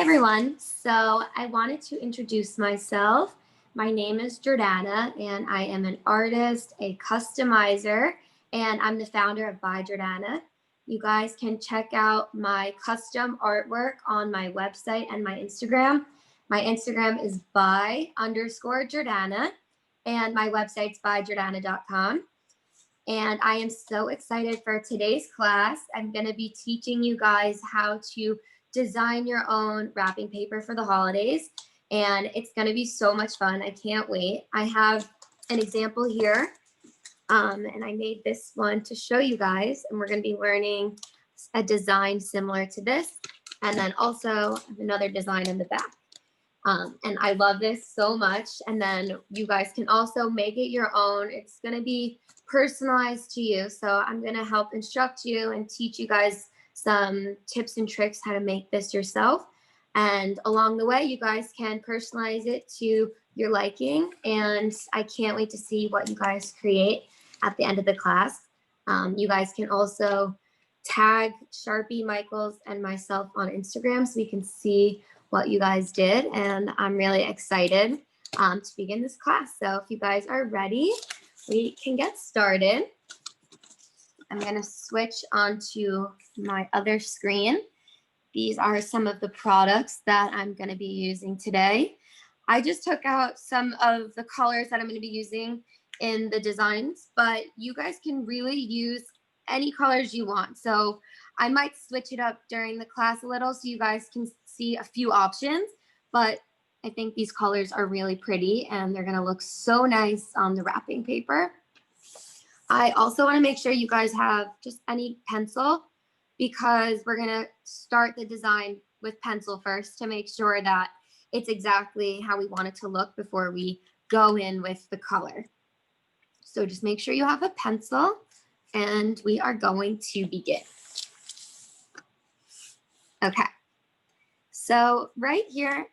Hi everyone. So I wanted to introduce myself. My name is Jordana and I am an artist, a customizer, and I'm the founder of By Jordana. You guys can check out my custom artwork on my website and my Instagram. My Instagram is by_Jordana and my website's byjordana.com. And I am so excited for today's class. I'm going to be teaching you guys how to design your own wrapping paper for the holidays. And it's going to be so much fun. I can't wait. I have an example here. And I made this one to show you guys. And we're going to be learning a design similar to this. And then also another design in the back. And I love this so much. And then you guys can also make it your own. It's going to be personalized to you. So I'm going to help instruct you and teach you guys some tips and tricks how to make this yourself. And along the way, you guys can personalize it to your liking. And I can't wait to see what you guys create at the end of the class. You guys can also tag Sharpie, Michaels, and myself on Instagram so we can see what you guys did. And I'm really excited to begin this class. So if you guys are ready, we can get started. I'm going to switch onto my other screen. These are some of the products that I'm going to be using today. I just took out some of the colors that I'm going to be using in the designs, but you guys can really use any colors you want. So I might switch it up during the class a little so you guys can see a few options, but I think these colors are really pretty and they're going to look so nice on the wrapping paper. I also want to make sure you guys have just any pencil because we're going to start the design with pencil first to make sure that it's exactly how we want it to look before we go in with the color. So just make sure you have a pencil and we are going to begin. Okay, so right here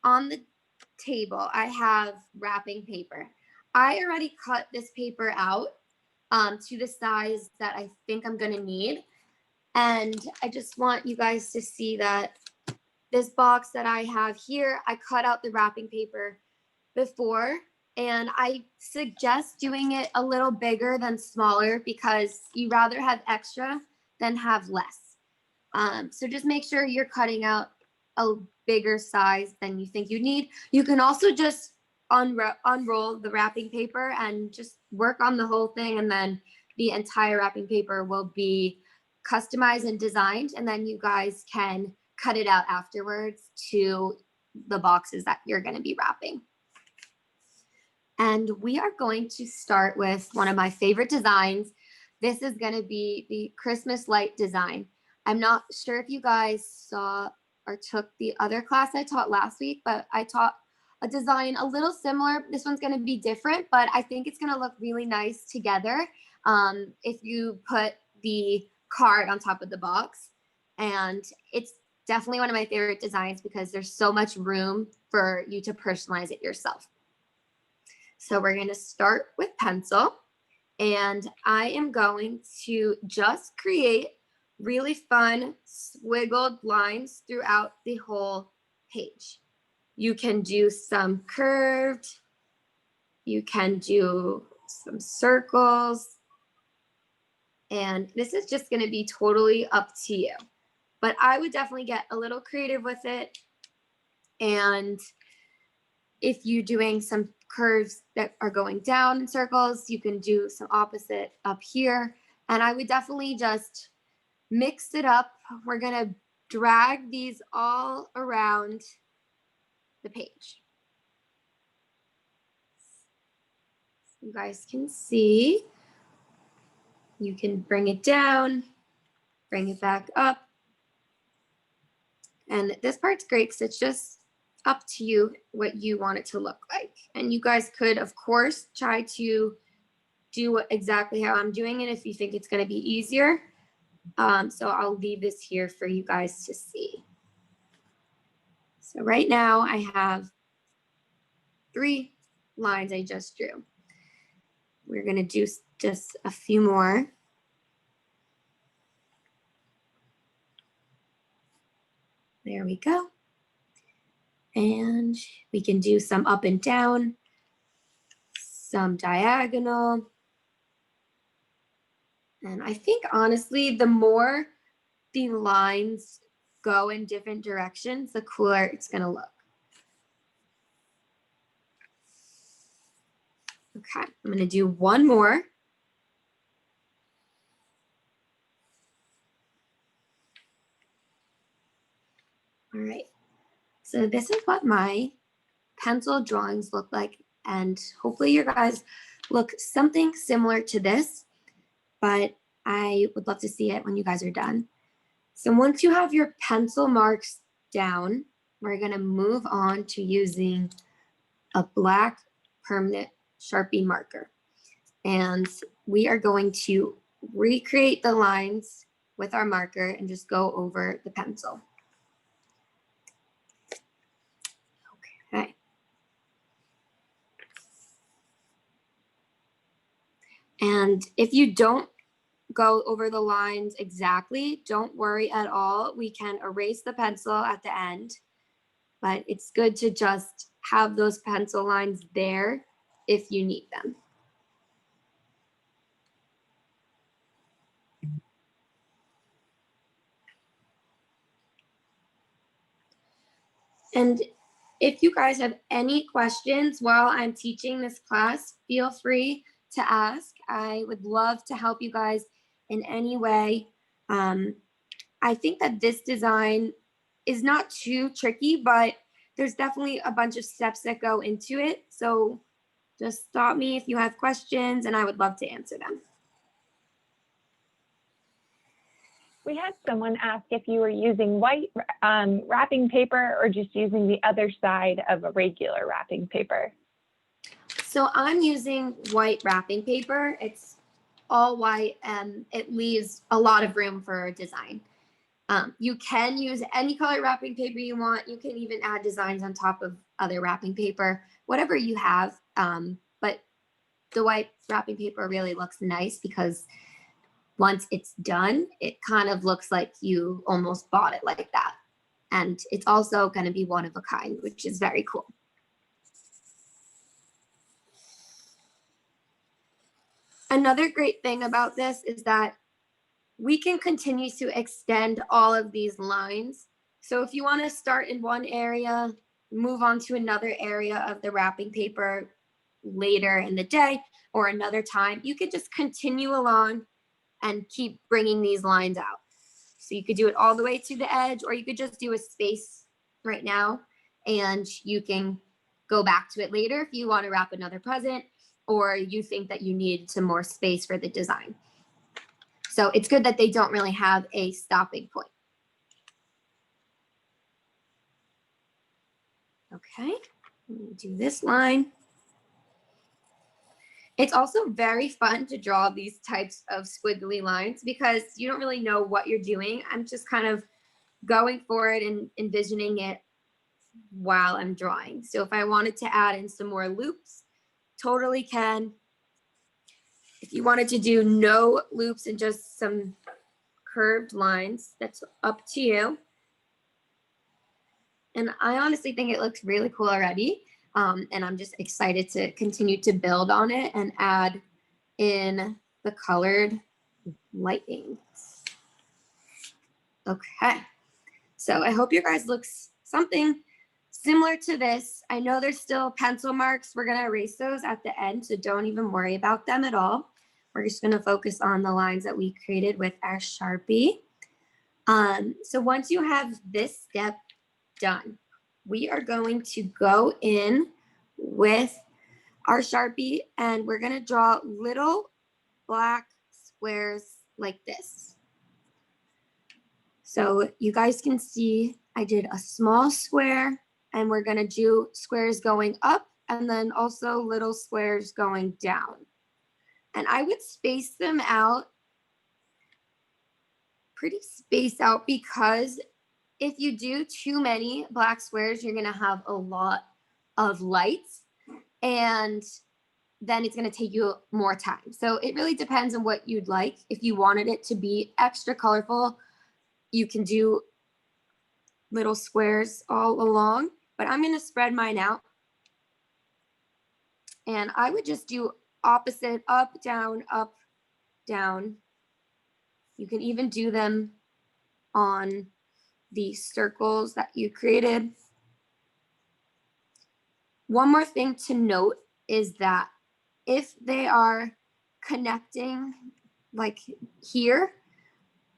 on the table, I have wrapping paper. I already cut this paper out to the size that I think I'm gonna need. And I just want you guys to see that this box that I have here, I cut out the wrapping paper before, and I suggest doing it a little bigger than smaller because you rather have extra than have less. So just make sure you're cutting out a bigger size than you think you need. You can also just unroll the wrapping paper and just work on the whole thing, and then the entire wrapping paper will be customized and designed, and then you guys can cut it out afterwards to the boxes that you're going to be wrapping. And we are going to start with one of my favorite designs. This is going to be the Christmas light design. I'm not sure if you guys saw or took the other class I taught last week, but I taught a design a little similar. This one's going to be different, but I think it's going to look really nice together if you put the card on top of the box. And it's definitely one of my favorite designs because there's so much room for you to personalize it yourself. So we're going to start with pencil, and I am going to just create really fun squiggled lines throughout the whole page. You can do some curved, you can do some circles, and this is just going to be totally up to you. But I would definitely get a little creative with it. And if you're doing some curves that are going down in circles, you can do some opposite up here. And I would definitely just mix it up. We're going to drag these all around the page. You guys can see. You can bring it down, bring it back up. And this part's great because it's just up to you what you want it to look like. And you guys could, of course, try to do exactly how I'm doing it if you think it's going to be easier. So I'll leave this here for you guys to see. So right now I have 3 lines I just drew. We're going to do just a few more. There we go. And we can do some up and down, some diagonal. And I think honestly, the more the lines go in different directions, the cooler it's gonna look. Okay, I'm gonna do one more. All right, so this is what my pencil drawings look like, and hopefully your guys look something similar to this, but I would love to see it when you guys are done. So once you have your pencil marks down, we're gonna move on to using a black permanent Sharpie marker. And we are going to recreate the lines with our marker and just go over the pencil. Okay. And if you don't go over the lines exactly, don't worry at all. We can erase the pencil at the end, but it's good to just have those pencil lines there if you need them. And if you guys have any questions while I'm teaching this class, feel free to ask. I would love to help you guys in any way. I think that this design is not too tricky, but there's definitely a bunch of steps that go into it. So just stop me if you have questions and I would love to answer them. We had someone ask if you were using white wrapping paper or just using the other side of a regular wrapping paper. So I'm using white wrapping paper. It's all white and it leaves a lot of room for design. You can use any color wrapping paper you want. You can even add designs on top of other wrapping paper, whatever you have. But the white wrapping paper really looks nice because once it's done, it kind of looks like you almost bought it like that. And it's also going to be one of a kind, which is very cool. Another great thing about this is that we can continue to extend all of these lines. So if you want to start in one area, move on to another area of the wrapping paper later in the day or another time, you could just continue along and keep bringing these lines out. So you could do it all the way to the edge, or you could just do a space right now and you can go back to it later if you want to wrap another present or you think that you need some more space for the design. So it's good that they don't really have a stopping point. Okay, let me do this line. It's also very fun to draw these types of squiggly lines because you don't really know what you're doing. I'm just kind of going for it and envisioning it while I'm drawing. So if I wanted to add in some more loops, totally can. If you wanted to do no loops and just some curved lines, that's up to you. And I honestly think it looks really cool already. And I'm just excited to continue to build on it and add in the colored lightning. Okay, so I hope your guys looks something similar to this. I know there's still pencil marks. We're gonna erase those at the end, so don't even worry about them at all. We're just gonna focus on the lines that we created with our Sharpie. So once you have this step done, we are going to go in with our Sharpie and we're gonna draw little black squares like this. So you guys can see I did a small square and we're gonna do squares going up and then also little squares going down. And I would space them out, pretty spaced out, because if you do too many black squares, you're gonna have a lot of lights and then it's gonna take you more time. So it really depends on what you'd like. If you wanted it to be extra colorful, you can do little squares all along. but I'm gonna spread mine out. And I would just do opposite, up, down, up, down. You can even do them on the circles that you created. One more thing to note is that if they are connecting, like here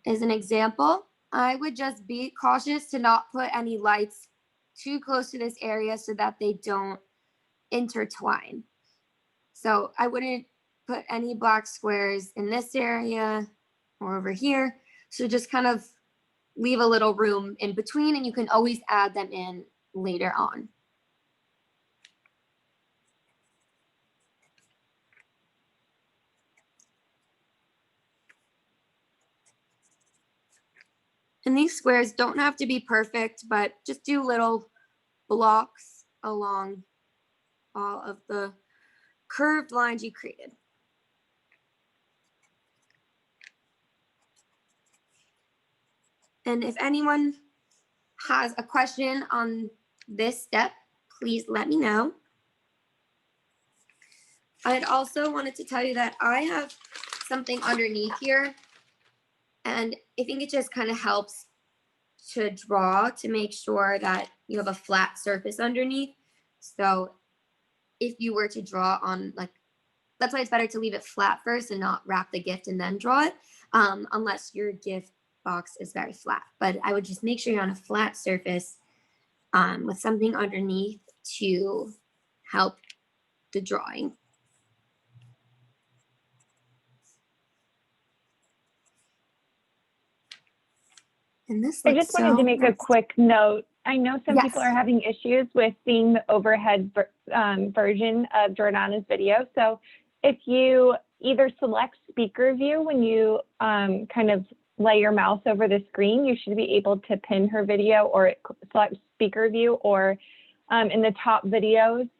is an example, I would just be cautious to not put any lights too close to this area so that they don't intertwine. So I wouldn't put any black squares in this area or over here. So just kind of leave a little room in between, and you can always add them in later on. And these squares don't have to be perfect, but just do little blocks along all of the curved lines you created. And if anyone has a question on this step, please let me know. I'd also wanted to tell you that I have something underneath here, and I think it just kind of helps to draw to make sure that you have a flat surface underneath. So if you were to draw on, like, that's why it's better to leave it flat first and not wrap the gift and then draw it, unless your gift box is very flat. But I would just make sure you're on a flat surface with something underneath to help the drawing. And this I looks just wanted to make a quick note. I know some people Yes. are having issues with seeing the overhead version of Jordana's video. So if you either select speaker view when you kind of lay your mouse over the screen, you should be able to pin her video, or select speaker view, or in the top videos,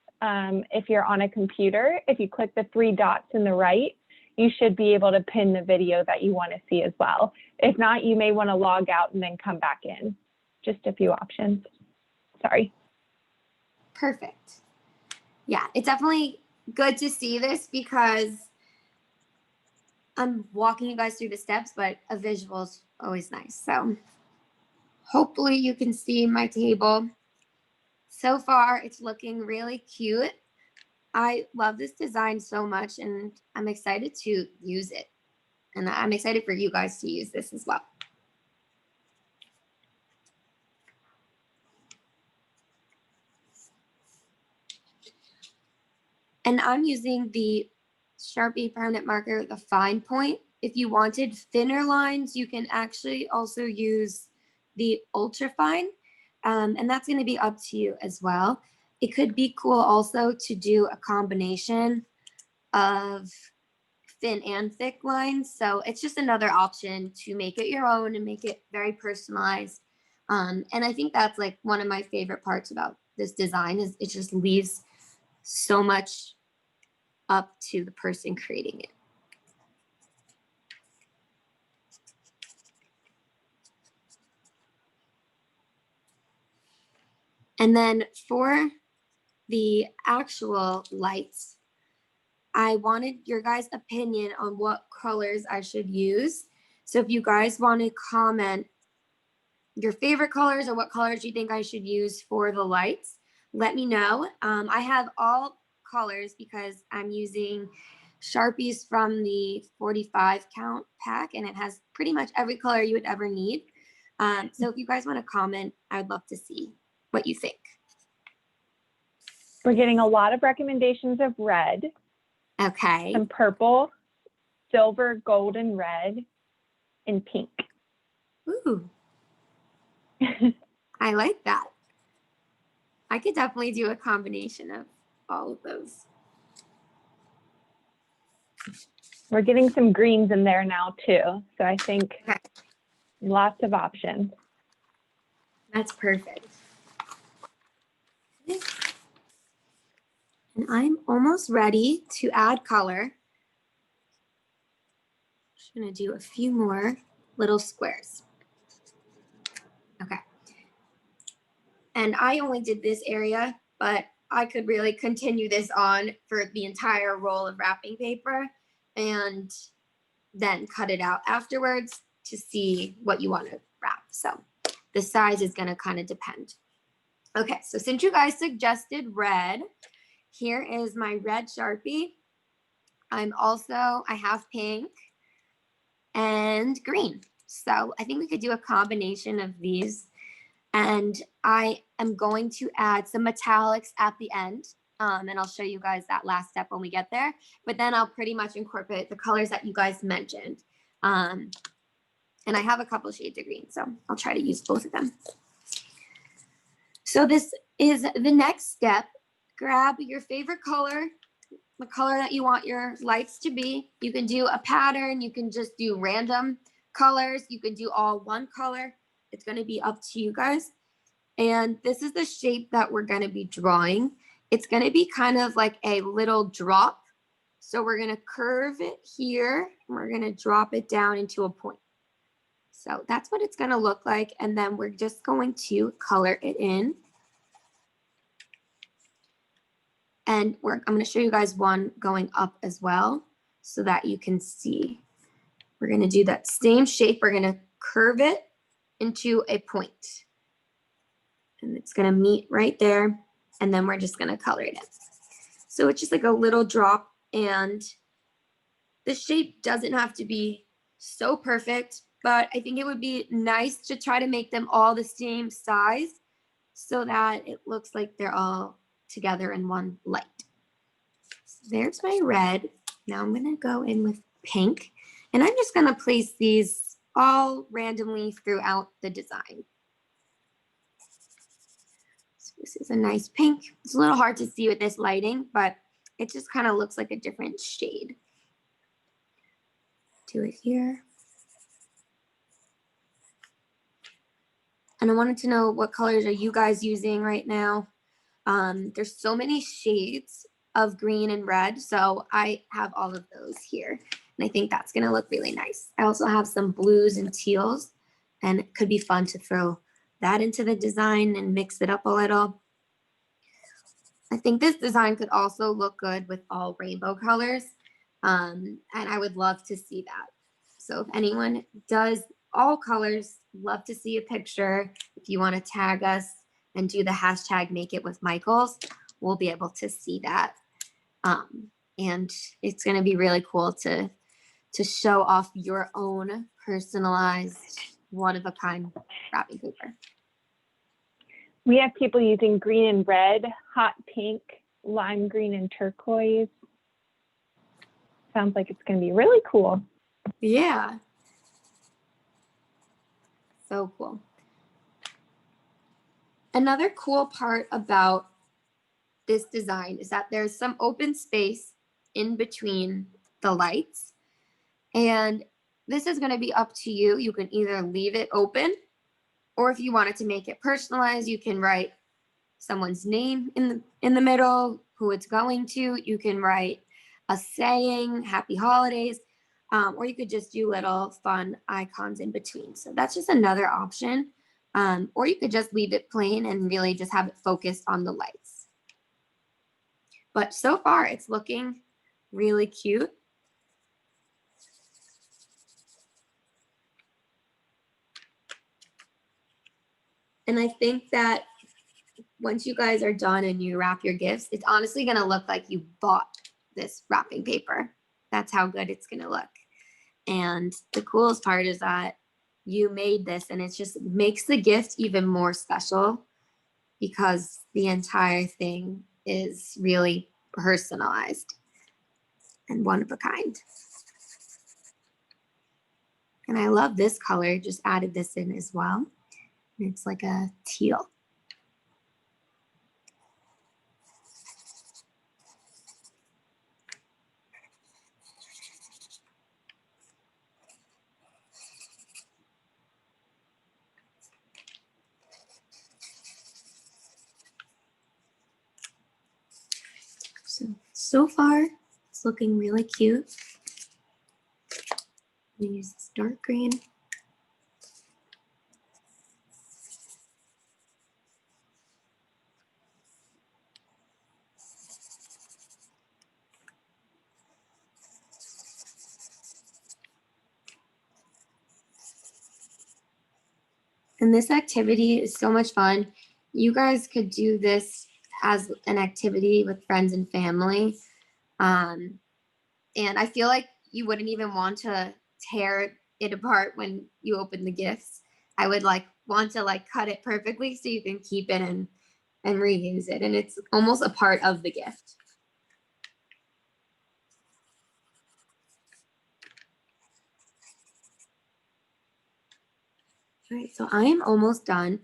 if you're on a computer, if you click the 3 dots in the right, you should be able to pin the video that you want to see as well. If not, you may want to log out and then come back in. Just a few options. Sorry. Perfect. Yeah, it's definitely good to see this because I'm walking you guys through the steps, but a visual is always nice. So hopefully you can see my table. So far, it's looking really cute. I love this design so much, and I'm excited to use it. And I'm excited for you guys to use this as well. And I'm using the Sharpie permanent marker, the fine point. If you wanted thinner lines, you can actually also use the ultra fine. And that's going to be up to you as well. It could be cool also to do a combination of thin and thick lines. So it's just another option to make it your own and make it very personalized. And I think that's like one of my favorite parts about this design is it just leaves so much up to the person creating it. And then for the actual lights, I wanted your guys' opinion on what colors I should use. So if you guys want to comment your favorite colors or what colors you think I should use for the lights, let me know. I have all colors because I'm using Sharpies from the 45 count pack, and it has pretty much every color you would ever need. So if you guys want to comment, I'd love to see what you think. We're getting a lot of recommendations of red, Okay. some purple, silver, golden, red, and pink. Ooh. I like that. I could definitely do a combination of all of those. We're getting some greens in there now too. So I think Okay. lots of options. That's perfect. And I'm almost ready to add color. Just gonna do a few more little squares. Okay. And I only did this area, but I could really continue this on for the entire roll of wrapping paper and then cut it out afterwards to see what you want to wrap. So the size is going to kind of depend. Okay, so since you guys suggested red, here is my red Sharpie. I have pink and green. So I think we could do a combination of these. And I am going to add some metallics at the end. And I'll show you guys that last step when we get there. But then I'll pretty much incorporate the colors that you guys mentioned. And I have a couple shades of green, so I'll try to use both of them. So this is the next step. Grab your favorite color, the color that you want your lights to be. You can do a pattern. You can just do random colors. You can do all one color. It's going to be up to you guys. And this is the shape that we're going to be drawing. It's going to be kind of like a little drop. So we're going to curve it here. And we're going to drop it down into a point. So that's what it's going to look like. And then we're just going to color it in. And I'm going to show you guys one going up as well so that you can see. We're going to do that same shape. We're going to curve it into a point. And it's going to meet right there. And then we're just going to color it in. So it's just like a little drop. And the shape doesn't have to be so perfect, but I think it would be nice to try to make them all the same size so that it looks like they're all together in one light. So there's my red. Now I'm going to go in with pink. And I'm just going to place these all randomly throughout the design. So this is a nice pink. It's a little hard to see with this lighting, but it just kind of looks like a different shade. Do it here. And I wanted to know, what colors are you guys using right now? There's so many shades of green and red, so I have all of those here. And I think that's going to look really nice. I also have some blues and teals, and it could be fun to throw that into the design and mix it up a little. I think this design could also look good with all rainbow colors, and I would love to see that. So if anyone does all colors, love to see a picture. If you want to tag us and do the hashtag Make It With Michaels, we'll be able to see that. And it's going to be really cool to show off your own personalized, one-of-a-kind wrapping paper. We have people using green and red, hot pink, lime green and turquoise. Sounds like it's going to be really cool. Yeah. So cool. Another cool part about this design is that there's some open space in between the lights. And this is going to be up to you. You can either leave it open, or if you wanted to make it personalized, you can write someone's name in the middle, who it's going to. You can write a saying, happy holidays, or you could just do little fun icons in between. So that's just another option. Or you could just leave it plain and really just have it focused on the lights. But so far, it's looking really cute. And I think that once you guys are done and you wrap your gifts, it's honestly going to look like you bought this wrapping paper. That's how good it's going to look. And the coolest part is that you made this, and it just makes the gift even more special because the entire thing is really personalized and one of a kind. And I love this color, just added this in as well. It's like a teal. So far, it's looking really cute. I'm gonna use this dark green. And this activity is so much fun. You guys could do this as an activity with friends and family. And I feel like you wouldn't even want to tear it apart when you open the gifts. I would like want to like cut it perfectly so you can keep it and reuse it. And it's almost a part of the gift. All right, so I am almost done.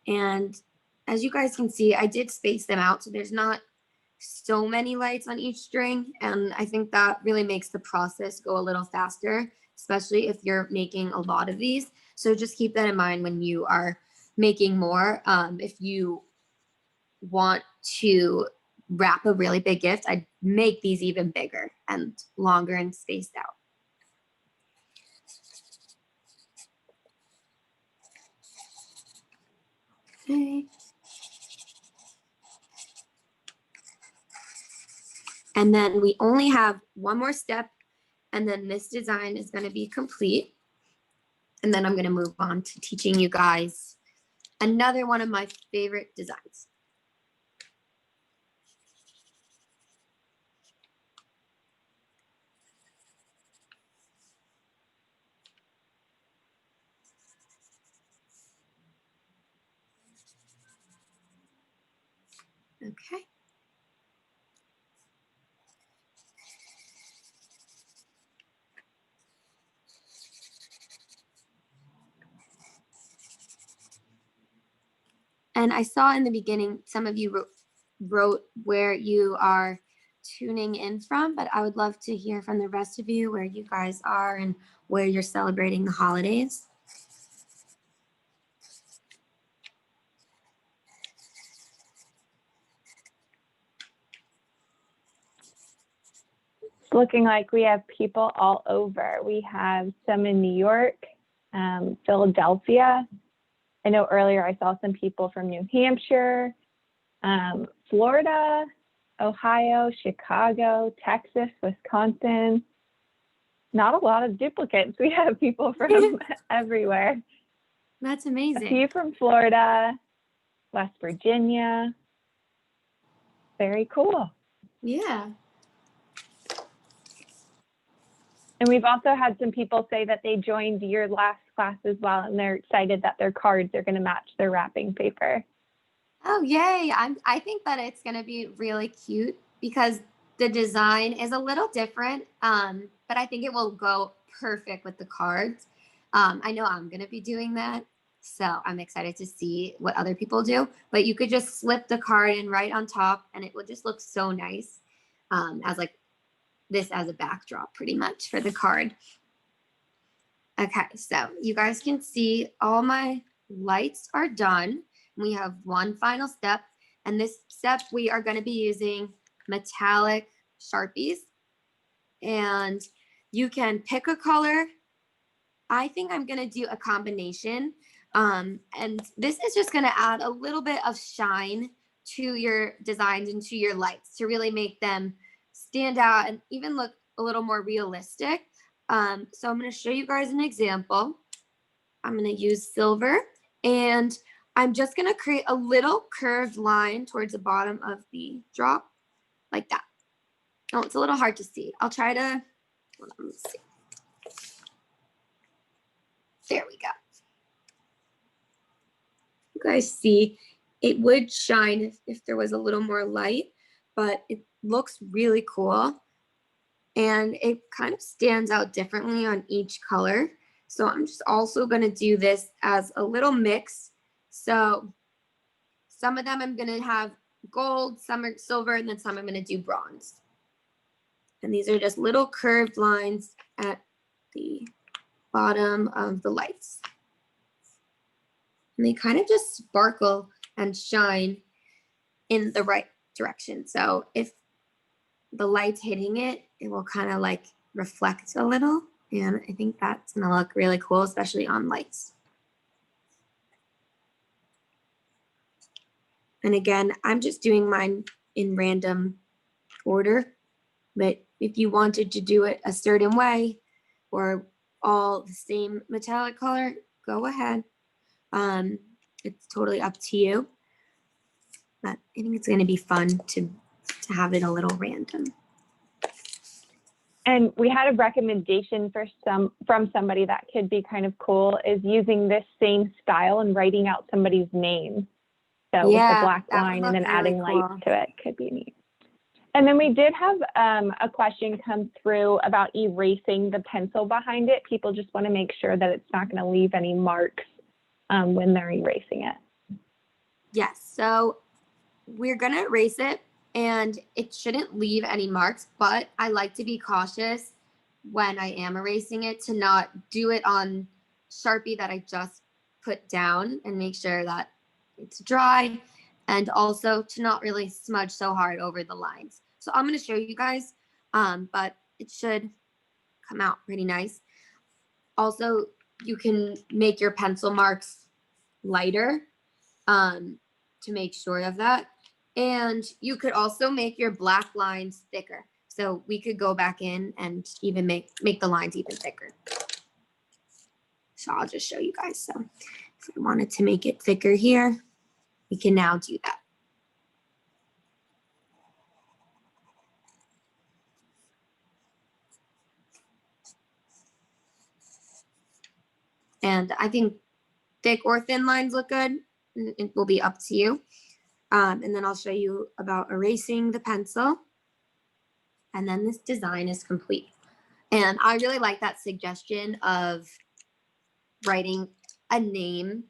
And as you guys can see, I did space them out. So there's not so many lights on each string. And I think that really makes the process go a little faster, especially if you're making a lot of these. So just keep that in mind when you are making more. If you want to wrap a really big gift, I'd make these even bigger and longer and spaced out. Okay. And then we only have one more step, and then this design is going to be complete. And then I'm going to move on to teaching you guys another one of my favorite designs. Okay. And I saw in the beginning, some of you wrote where you are tuning in from, but I would love to hear from the rest of you where you guys are and where you're celebrating the holidays. It's looking like we have people all over. We have some in New York, Philadelphia. I know earlier I saw some people from New Hampshire, Florida, Ohio, Chicago, Texas, Wisconsin. Not a lot of duplicates. We have people from everywhere. That's A amazing. few from Florida, West Virginia. Very cool. Yeah. And we've also had some people say that they joined your last class as well, and they're excited that their cards are going to match their wrapping paper. Oh, yay. I think that it's going to be really cute because the design is a little different, but I think it will go perfect with the cards. I know I'm going to be doing that, so I'm excited to see what other people do. But you could just slip the card in right on top, and it will just look so nice as like this as a backdrop pretty much for the card. Okay, so you guys can see all my lights are done. We have one final step, and this step we are going to be using metallic Sharpies, and you can pick a color. I think I'm going to do a combination, and this is just going to add a little bit of shine to your designs and to your lights to really make them stand out and even look a little more realistic. So I'm going to show you guys an example. I'm going to use silver, and I'm just going to create a little curved line towards the bottom of the drop like that. Oh, it's a little hard to see. I'll try to, hold on, let's see. There we go. You guys see, it would shine if there was a little more light, but it looks really cool. And it kind of stands out differently on each color. So I'm just also going to do this as a little mix. So some of them I'm going to have gold, some are silver, and then some I'm going to do bronze. And these are just little curved lines at the bottom of the lights. And they kind of just sparkle and shine in the right direction. So if the light's hitting it, it will kind of like reflect a little. And I think that's going to look really cool, especially on lights. And again, I'm just doing mine in random order. But if you wanted to do it a certain way or all the same metallic color, go ahead. It's totally up to you. But I think it's going to be fun to have it a little random. And we had a recommendation from somebody that could be kind of cool, is using this same style and writing out somebody's name. So with the black line and then adding lights to it could be neat. And then we did have a question come through about erasing the pencil behind it. People just want to make sure that it's not going to leave any marks when they're erasing it. Yes, so we're going to erase it and it shouldn't leave any marks, but I like to be cautious when I am erasing it to not do it on Sharpie that I just put down, and make sure that it's dry, and also to not really smudge so hard over the lines. So I'm going to show you guys, but it should come out pretty nice. Also, you can make your pencil marks lighter to make sure of that. And you could also make your black lines thicker. So we could go back in and even make the lines even thicker. So I'll just show you guys. So if I wanted to make it thicker here, we can now do that. And I think thick or thin lines look good. It will be up to you. And then I'll show you about erasing the pencil. And then this design is complete. And I really like that suggestion of writing a name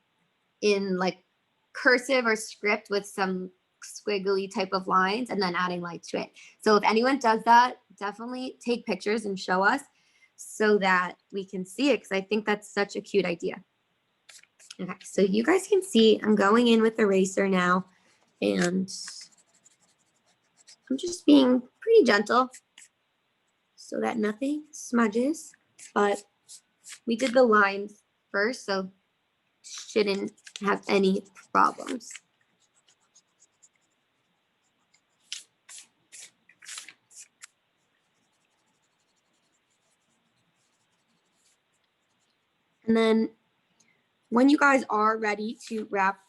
in like cursive or script with some squiggly type of lines and then adding lights to it. So if anyone does that, definitely take pictures and show us so that we can see it, because I think that's such a cute idea. Okay, so you guys can see I'm going in with the eraser now, and I'm just being pretty gentle so that nothing smudges, but we did the lines first, so shouldn't have any problems. And then when you guys are ready to wrap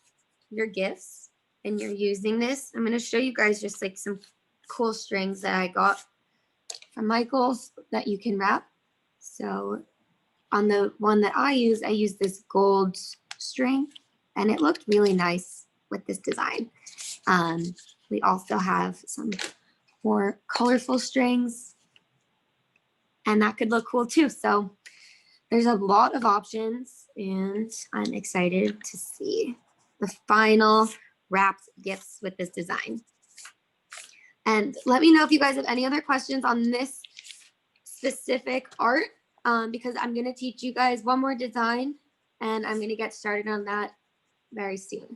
your gifts and you're using this, I'm going to show you guys just like some cool strings that I got from Michael's that you can wrap. So on the one that I use this gold string, and it looked really nice with this design. We also have some more colorful strings, and that could look cool too. So there's a lot of options, and I'm excited to see the final wrapped gifts with this design. And let me know if you guys have any other questions on this specific art, because I'm going to teach you guys one more design, and I'm going to get started on that very soon.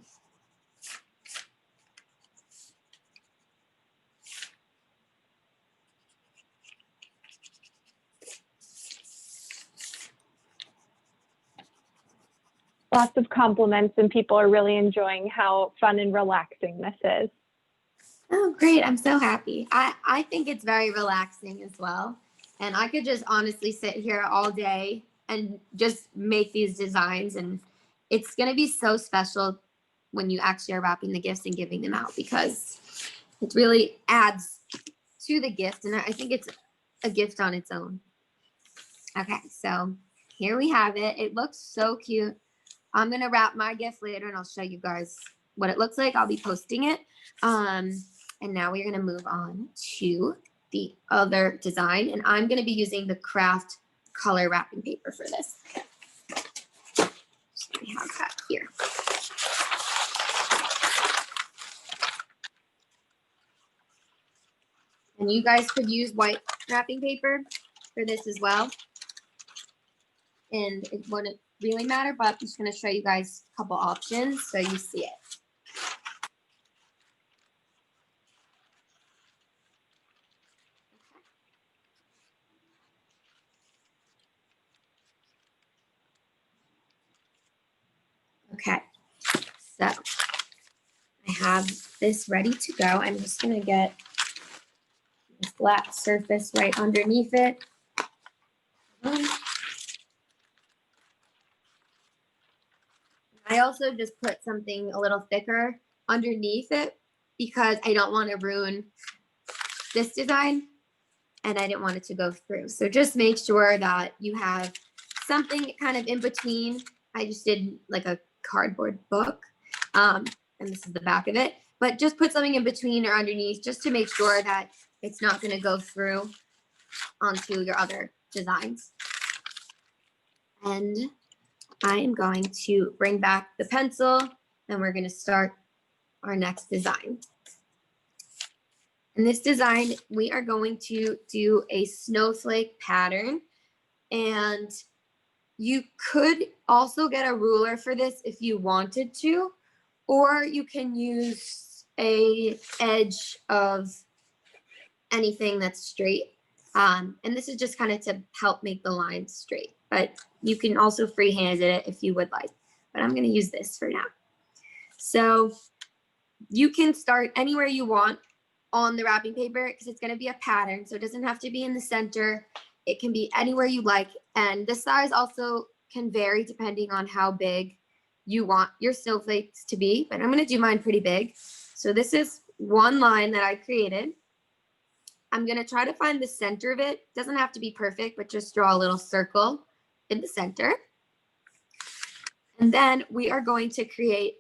Lots of compliments, and people are really enjoying how fun and relaxing this is. Oh, great. I'm so happy. I think it's very relaxing as well. And I could just honestly sit here all day and just make these designs. And it's going to be so special when you actually are wrapping the gifts and giving them out, because it really adds to the gift. And I think it's a gift on its own. Okay, so here we have it. It looks so cute. I'm going to wrap my gift later and I'll show you guys what it looks like. I'll be posting it. And now we're going to move on to the other design. And I'm going to be using the craft color wrapping paper for this. So we have that here. And you guys could use white wrapping paper for this as well. And it wouldn't really matter, but I'm just going to show you guys a couple options so you see it. Okay, so I have this ready to go. I'm just going to get a flat surface right underneath it. I also just put something a little thicker underneath it because I don't want to ruin this design and I didn't want it to go through. So just make sure that you have something kind of in between. I just did like a cardboard book, and this is the back of it, but just put something in between or underneath just to make sure that it's not going to go through onto your other designs. And I am going to bring back the pencil and we're going to start our next design. In this design, we are going to do a snowflake pattern, and you could also get a ruler for this if you wanted to, or you can use a edge of anything that's straight. And this is just kind of to help make the lines straight, but you can also freehand it if you would like, but I'm going to use this for now. So you can start anywhere you want on the wrapping paper because it's going to be a pattern. So it doesn't have to be in the center. It can be anywhere you like. And the size also can vary depending on how big you want your snowflakes to be, but I'm going to do mine pretty big. So this is one line that I created. I'm going to try to find the center of it. It doesn't have to be perfect, but just draw a little circle in the center. And then we are going to create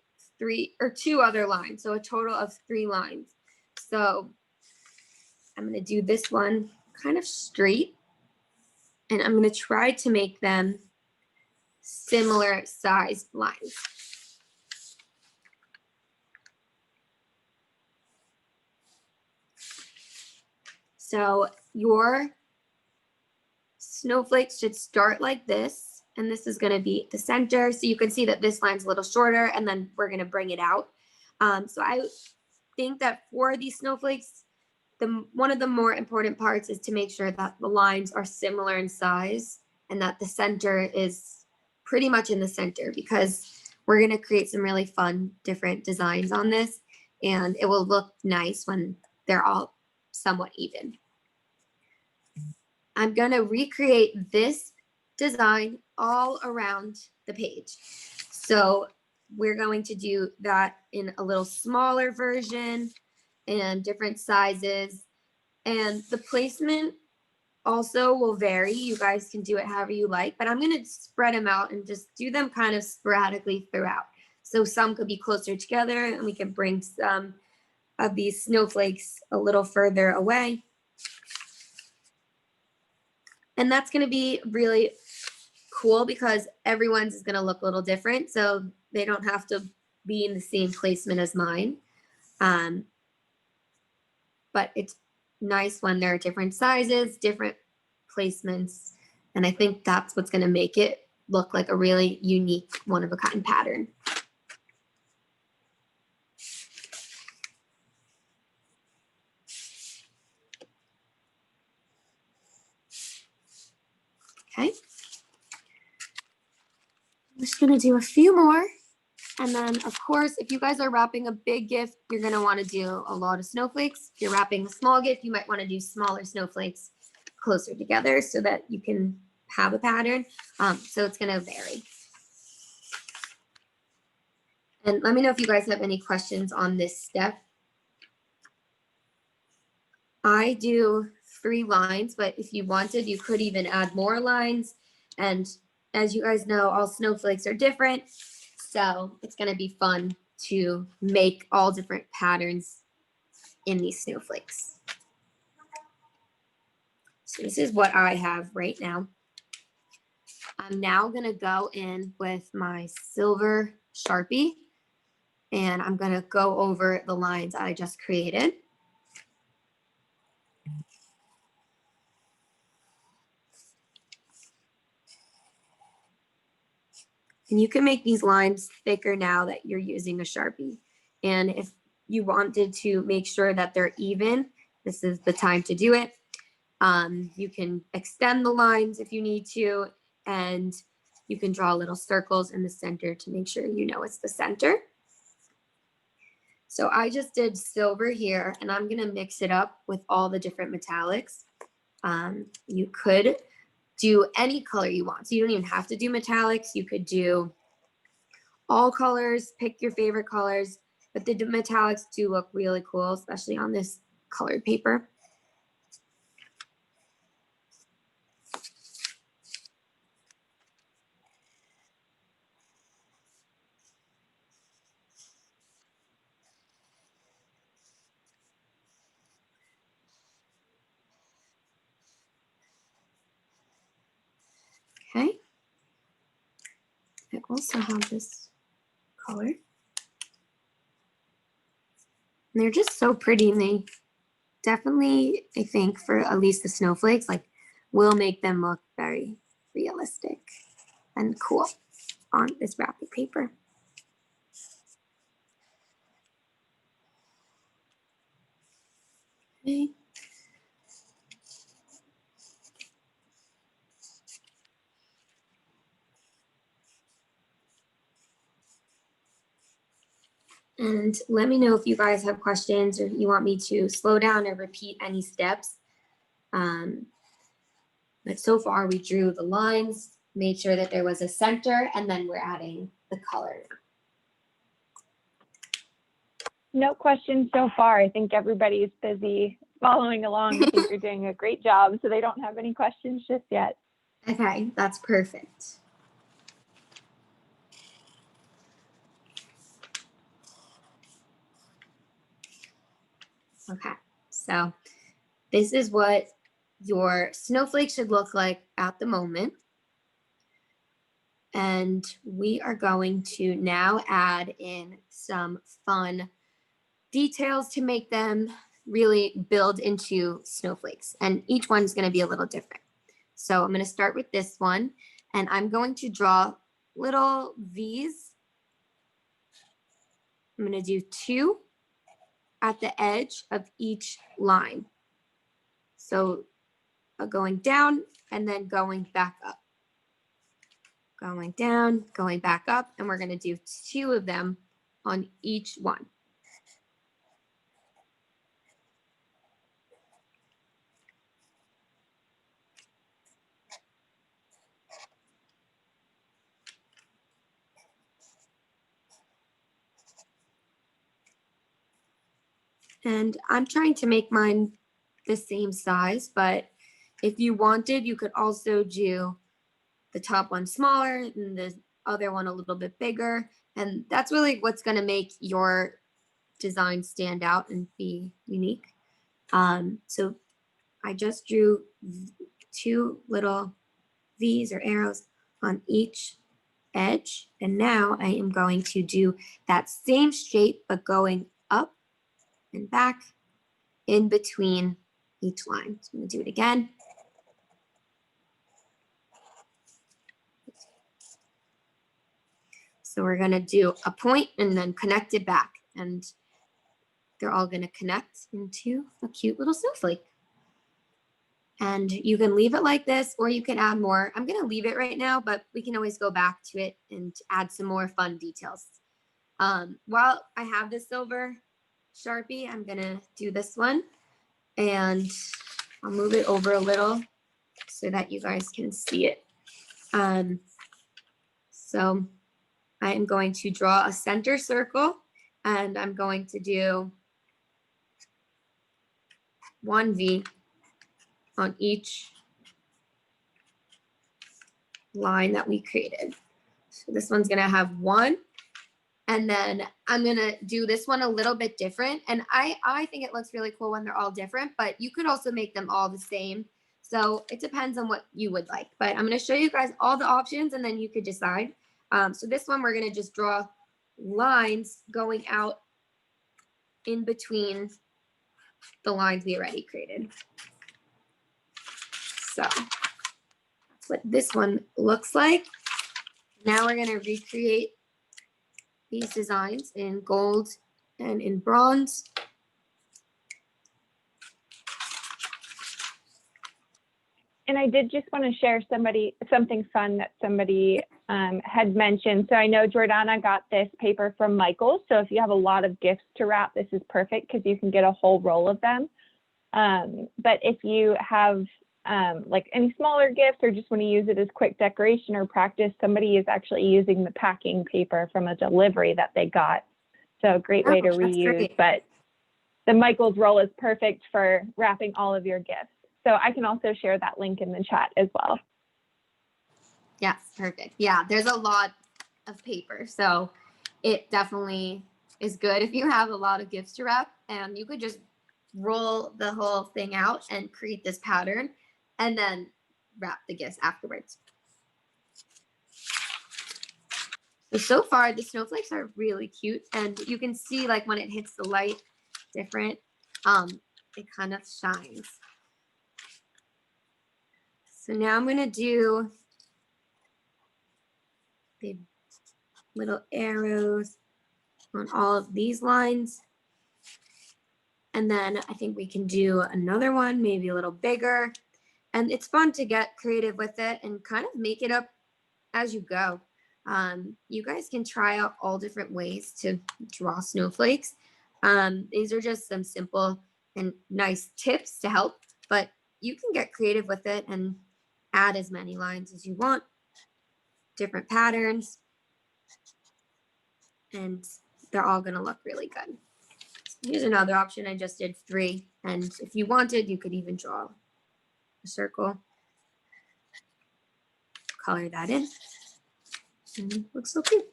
two other lines. So a total of 3 lines. So I'm going to do this one kind of straight, and I'm going to try to make them similar sized lines. So your snowflakes should start like this, and this is going to be the center. So you can see that this line's a little shorter, and then we're going to bring it out. So I think that for these snowflakes, one of the more important parts is to make sure that the lines are similar in size and that the center is pretty much in the center, because we're going to create some really fun different designs on this, and it will look nice when they're all somewhat even. I'm going to recreate this design all around the page. So we're going to do that in a little smaller version and different sizes. And the placement also will vary. You guys can do it however you like, but I'm going to spread them out and just do them kind of sporadically throughout. So some could be closer together, and we can bring some of these snowflakes a little further away. And that's going to be really cool because everyone's is going to look a little different. So they don't have to be in the same placement as mine. But it's nice when there are different sizes, different placements. And I think that's what's going to make it look like a really unique, one-of-a-kind pattern. Okay. I'm just going to do a few more. And then, of course, if you guys are wrapping a big gift, you're going to want to do a lot of snowflakes. If you're wrapping a small gift, you might want to do smaller snowflakes closer together so that you can have a pattern. So it's going to vary. And let me know if you guys have any questions on this step. I do 3 lines, but if you wanted, you could even add more lines. And as you guys know, all snowflakes are different. So it's going to be fun to make all different patterns in these snowflakes. So this is what I have right now. I'm now going to go in with my silver Sharpie, and I'm going to go over the lines I just created. And you can make these lines thicker now that you're using a Sharpie. And if you wanted to make sure that they're even, this is the time to do it. You can extend the lines if you need to, and you can draw little circles in the center to make sure you know it's the center. So I just did silver here, and I'm going to mix it up with all the different metallics. You could do any color you want. So you don't even have to do metallics. You could do all colors, pick your favorite colors, but the metallics do look really cool, especially on this colored paper. Okay. I also have this color. And they're just so pretty, and they definitely, I think, for at least the snowflakes, like, will make them look very realistic and cool on this wrapping paper. Okay. And let me know if you guys have questions or you want me to slow down or repeat any steps. But so far we drew the lines, made sure that there was a center, and then we're adding the color. No questions so far. I think everybody is busy following along. I think you're doing a great job, so they don't have any questions just yet. Okay, that's perfect. Okay, so this is what your snowflake should look like at the moment. And we are going to now add in some fun details to make them really build into snowflakes. And each one's going to be a little different. So I'm going to start with this one, and I'm going to draw little V's. I'm going to do 2 at the edge of each line. So going down and then going back up. Going down, going back up, and we're going to do 2 of them on each one. And I'm trying to make mine the same size, but if you wanted, you could also do the top one smaller and the other one a little bit bigger. And that's really what's going to make your design stand out and be unique. So I just drew 2 little V's or arrows on each edge. And now I am going to do that same shape, but going up and back in between each line. So I'm going to do it again. So we're going to do a point and then connect it back. And they're all going to connect into a cute little snowflake. And you can leave it like this, or you can add more. I'm going to leave it right now, but we can always go back to it and add some more fun details. While I have this silver Sharpie, I'm going to do this one. And I'll move it over a little so that you guys can see it. So I am going to draw a center circle, and I'm going to do 1 V on each line that we created. So this one's gonna have 1, and then I'm gonna do this one a little bit different. And I think it looks really cool when they're all different, but you could also make them all the same. So it depends on what you would like. But I'm gonna show you guys all the options, and then you could decide. So this one, we're gonna just draw lines going out in between the lines we already created. So that's what this one looks like. Now we're gonna recreate these designs in gold and in bronze. And I did just want to share something fun that somebody had mentioned. So I know Jordana got this paper from Michael. So if you have a lot of gifts to wrap, this is perfect because you can get a whole roll of them. But if you have like any smaller gifts or just want to use it as quick decoration or practice, somebody is actually using the packing paper from a delivery that they got. So a great way to reuse, great. but the Michael's roll is perfect for wrapping all of your gifts. So I can also share that link in the chat as well. Yes, perfect. Yeah, there's a lot of paper, so it definitely is good if you have a lot of gifts to wrap, and you could just roll the whole thing out and create this pattern and then wrap the gifts afterwards. So far the snowflakes are really cute, and you can see like when it hits the light different, it kind of shines. So now I'm gonna do the little arrows on all of these lines. And then I think we can do another one, maybe a little bigger. And it's fun to get creative with it and kind of make it up as you go. You guys can try out all different ways to draw snowflakes. These are just some simple and nice tips to help, but you can get creative with it and add as many lines as you want, different patterns, and they're all gonna look really good. Here's another option. I just did 3. And if you wanted, you could even draw a circle, color that in, and it looks so cute.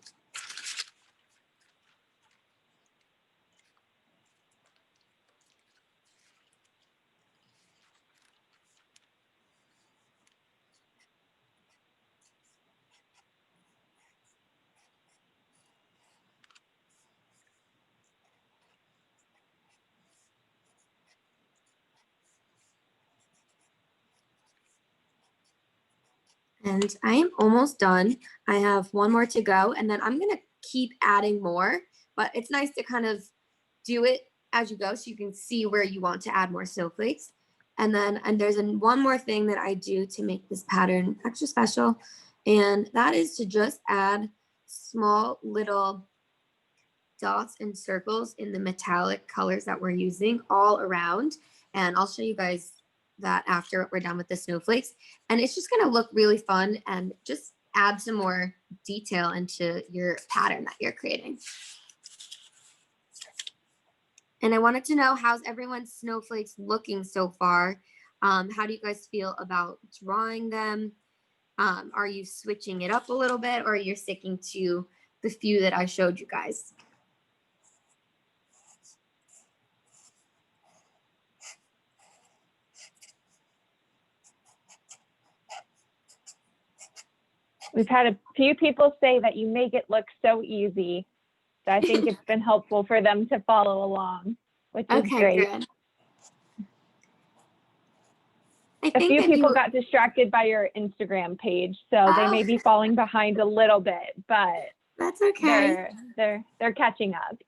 And I am almost done. I have one more to go, and then I'm gonna keep adding more, but it's nice to kind of do it as you go so you can see where you want to add more snowflakes. And then there's one more thing that I do to make this pattern extra special, and that is to just add small little dots and circles in the metallic colors that we're using all around. And I'll show you guys that after we're done with the snowflakes. And it's just gonna look really fun and just add some more detail into your pattern that you're creating. And I wanted to know, how's everyone's snowflakes looking so far? How do you guys feel about drawing them? Are you switching it up a little bit, or you're sticking to the few that I showed you guys? We've had a few people say that you make it look so easy. So I think it's been helpful for them to follow along, which is great. Good. A few people got distracted by your Instagram page, so they may be falling behind a little bit, but that's okay. They're catching up.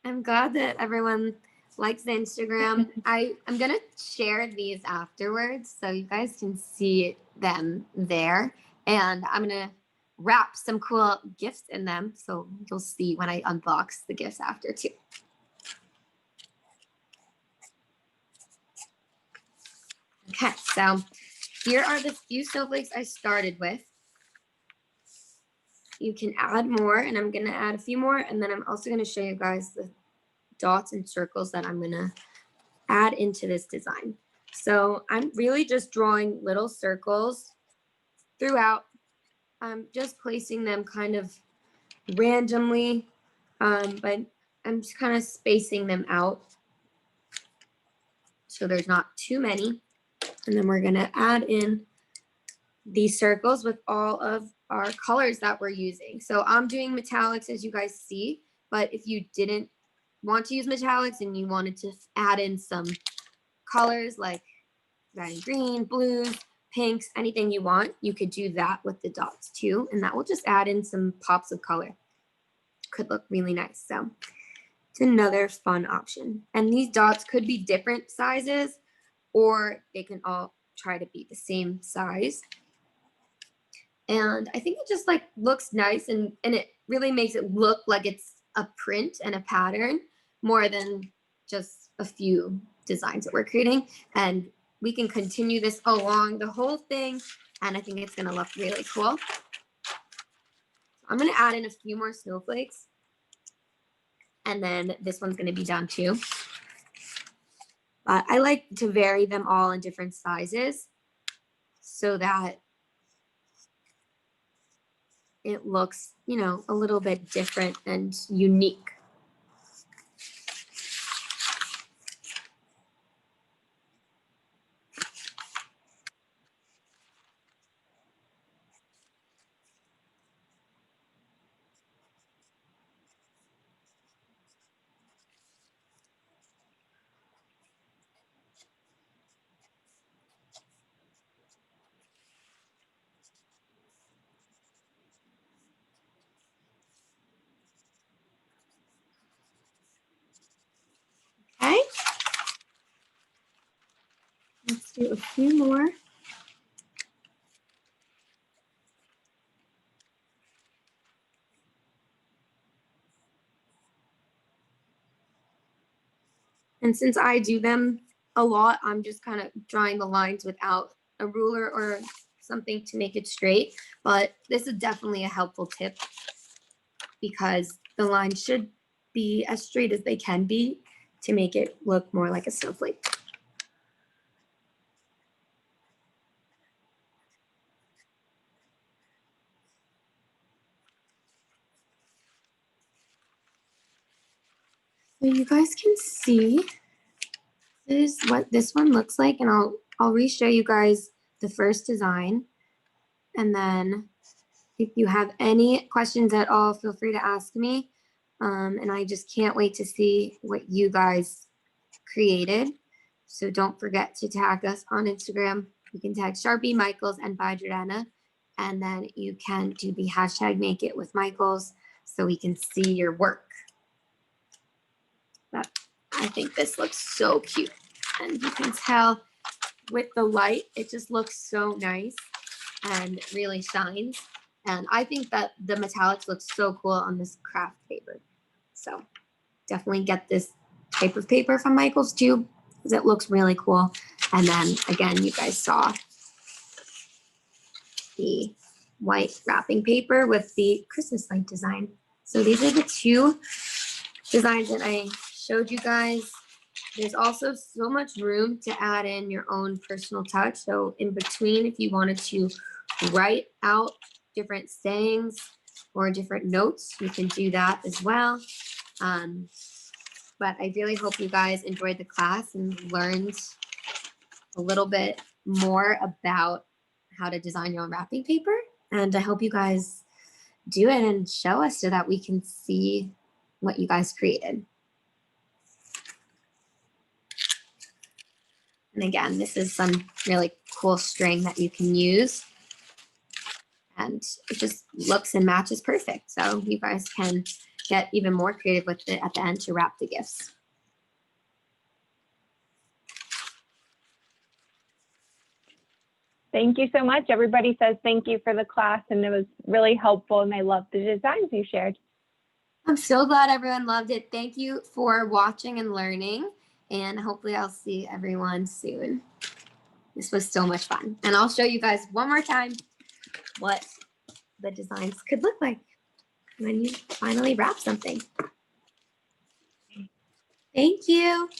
I'm glad that everyone likes the Instagram. I'm gonna share these afterwards so you guys can see them there. And I'm gonna wrap some cool gifts in them, so you'll see when I unbox the gifts after too. Okay, so here are the few snowflakes I started with. You can add more, and I'm gonna add a few more, and then I'm also gonna show you guys the dots and circles that I'm gonna add into this design. So I'm really just drawing little circles throughout. I'm just placing them kind of randomly, but I'm just kind of spacing them out so there's not too many. And then we're gonna add in these circles with all of our colors that we're using. So I'm doing metallics, as you guys see, but if you didn't want to use metallics and you wanted to add in some colors like red and green, blues, pinks, anything you want, you could do that with the dots too, and that will just add in some pops of color. Could look really nice. So it's another fun option. And these dots could be different sizes, or they can all try to be the same size. And I think it just like looks nice, and it really makes it look like it's a print and a pattern more than just a few designs that we're creating. And we can continue this along the whole thing, and I think it's gonna look really cool. I'm gonna add in a few more snowflakes, and then this one's gonna be done too. I like to vary them all in different sizes so that it looks, you know, a little bit different and unique. Okay. Let's do a few more. And since I do them a lot, I'm just kind of drawing the lines without a ruler or something to make it straight. But this is definitely a helpful tip because the lines should be as straight as they can be to make it look more like a snowflake. So you guys can see this is what this one looks like, and I'll re-show you guys the first design. And then if you have any questions at all, feel free to ask me. And I just can't wait to see what you guys created. So don't forget to tag us on Instagram. You can tag Sharpie, Michaels, and by Jordana. And then you can do the hashtag Make It with Michaels so we can see your work. But I think this looks so cute. And you can tell with the light, it just looks so nice and really shines. And I think that the metallics look so cool on this craft paper. So definitely get this type of paper from Michaels too, because it looks really cool. And then again, you guys saw the white wrapping paper with the Christmas light design. So these are the two designs that I showed you guys. There's also so much room to add in your own personal touch. So in between, if you wanted to write out different sayings or different notes, you can do that as well. But I really hope you guys enjoyed the class and learned a little bit more about how to design your own wrapping paper. And I hope you guys do it and show us so that we can see what you guys created. And again, this is some really cool string that you can use. And it just looks and matches perfect. So you guys can get even more creative with it at the end to wrap the gifts. Thank you so much. Everybody says thank you for the class, and it was really helpful, and they loved the designs you shared. I'm so glad everyone loved it. Thank you for watching and learning, and hopefully I'll see everyone soon. This was so much fun. And I'll show you guys one more time what the designs could look like when you finally wrap something. Thank you.